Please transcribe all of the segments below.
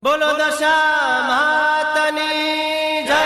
બોલો દશા માતની જય।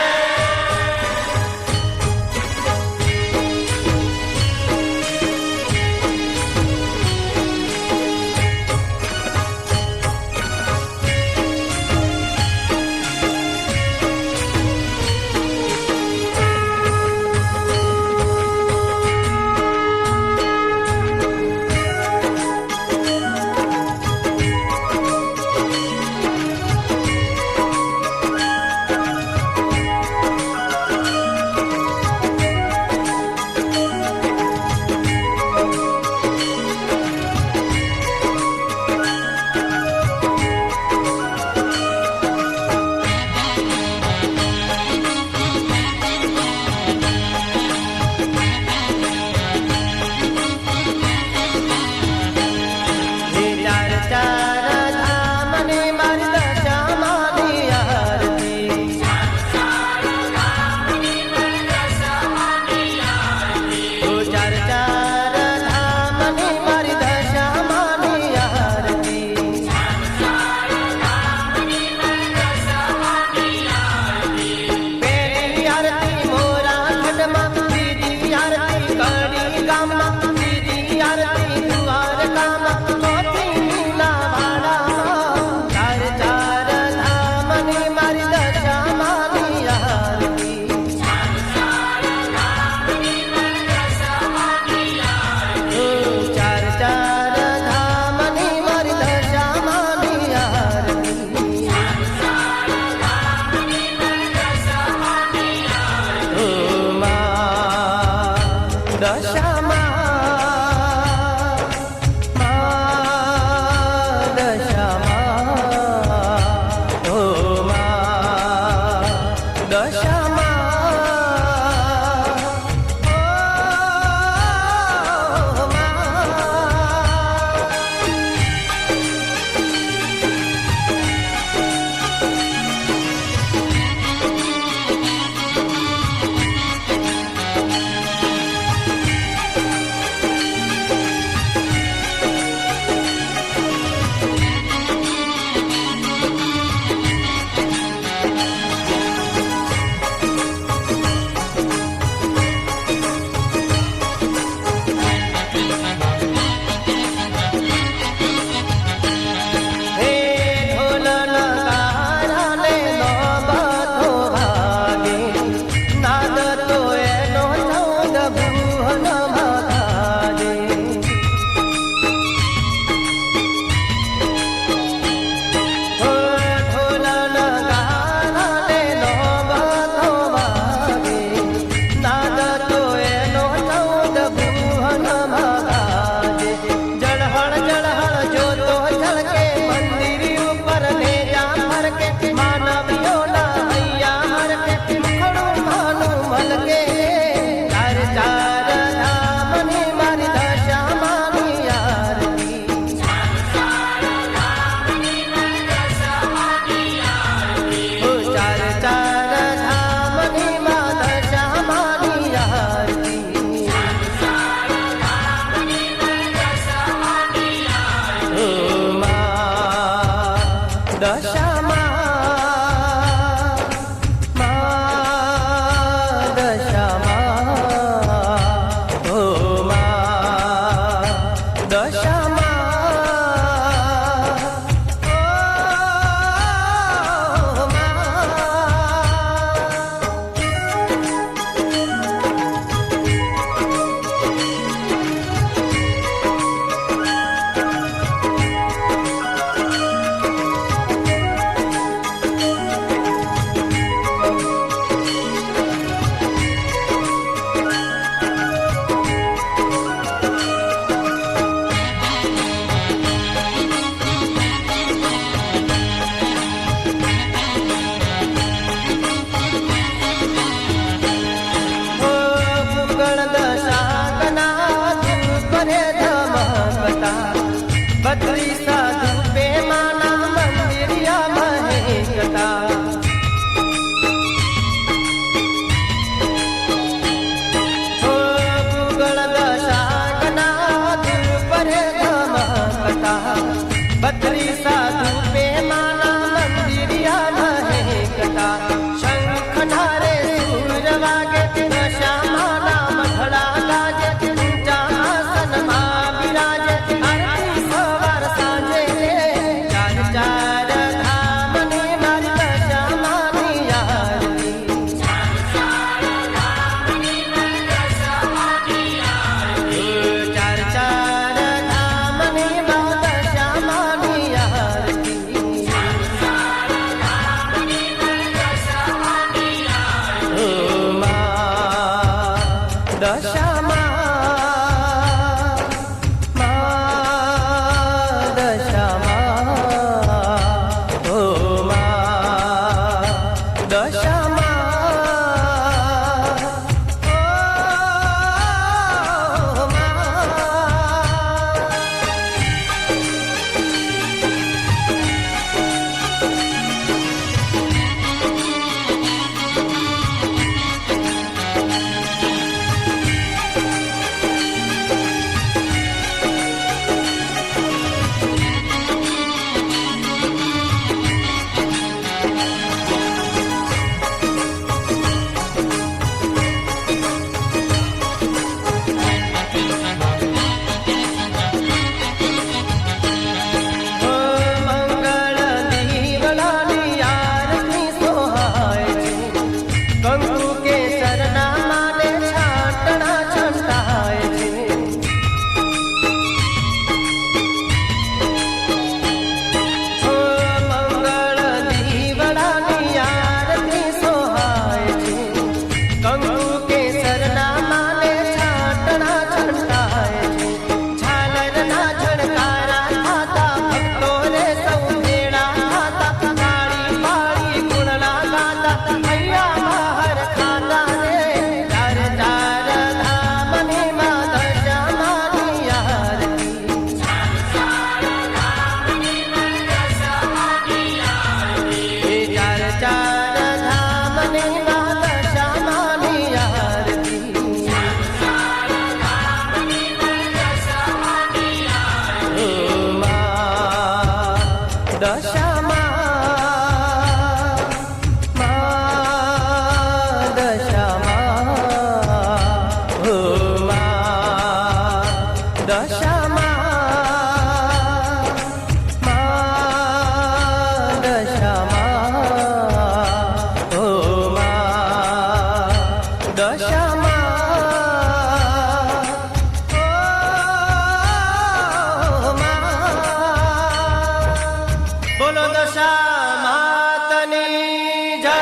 જય.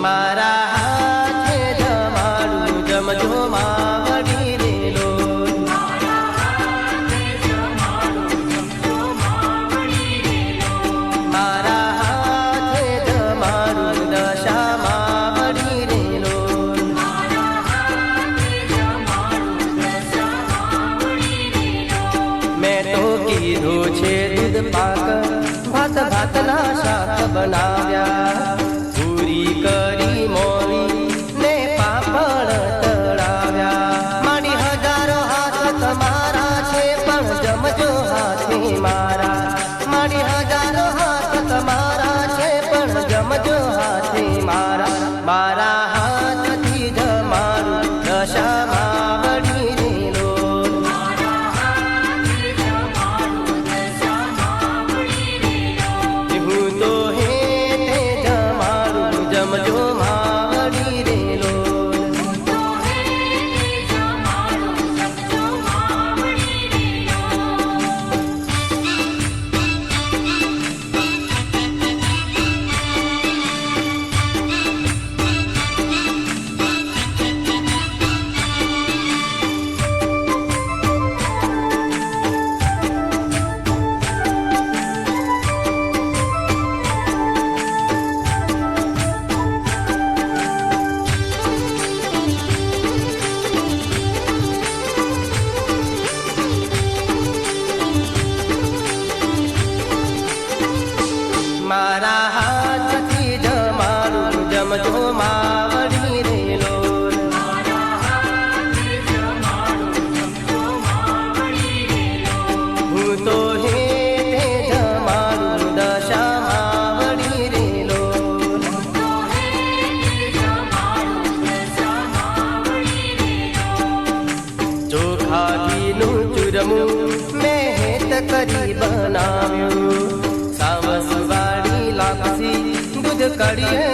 મારા હાથે જમાડું જમજો માવડી રે લોલ. મારા હાથે જમાડું દશા માવડી રે લોલ. મેં તો કીધું છે દૂધ પાક ભાત ભાતના શાક બનાવ્યા, કરી મોરી ને પાપડ તળાવ્યા. મારી હજારો હાથ તમારા છે પણ જમજો હાથે મારા. મારી હજારો હાથ તમારા છે પણ જમજો હાથે મારા. મારા હાથથી જમાડું દશા માવડી રે લોલ. હું તો હેઠે જમાડું જમજો માવડી રે લોલ. મારા હાથથી જમાડું જમજો માવડી રે લોલ. હું તો હેઠે જમાડું દશા માવડી રે લોલ. ચોખા ઘીનું ચૂરમું મેં હેત કરી બનાવ્યું, સાવસ વાળી લાપસી દૂધ કડીએ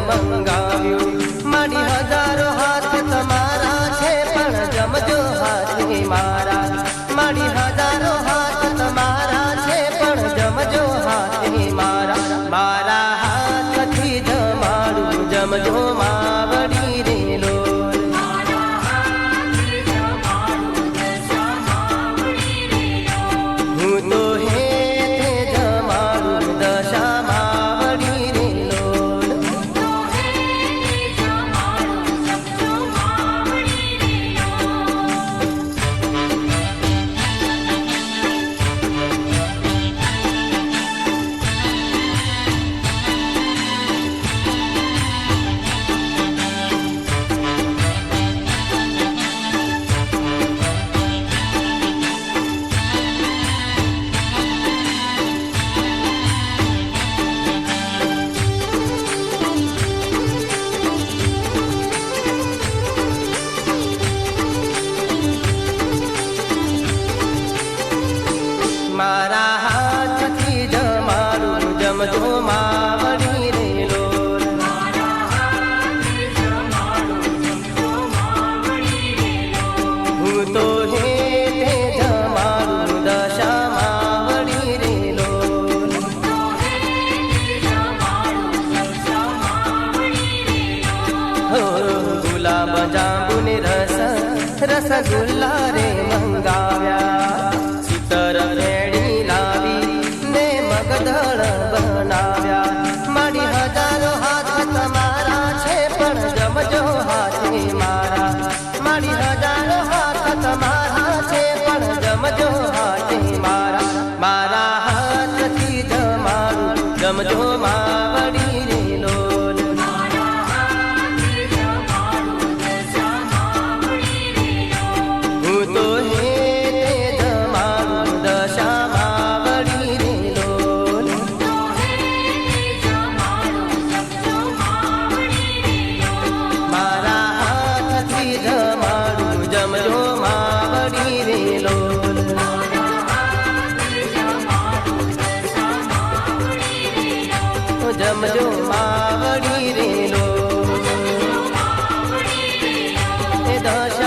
મંગાવ્યું. મારી હજારો હાથ તમારા છે પણ જમજો હાથે મારા. મારી હજારો હાથ તમારા છે પણ જમજો હાથે મારા. મારા હાથથી જમાડું જમજો માવડી રે લોલ. હું તો હેઠે જમાડું દશા માવડી રે લોલ. મારા હાથથી જમાડું જમજો માવડી રે લોલ. હું તો હેઠે જમાડું દશા માવડી રે લોલ. હો ગુલાબ જાંબુ ને રસગુલ્લા રે મંગાવ્યા, સુતર ફેણી લાવી ને મગદળ બનાવ્યા. મારી હજારો હાથ તમારા છે પણ જમજો હાથે મારા. મારી હજારો હાથ તમારા છે પણ જમજો હાથે મારા. મારા હાથથી જમાડું જમજો માવડી રે લોલ. દશ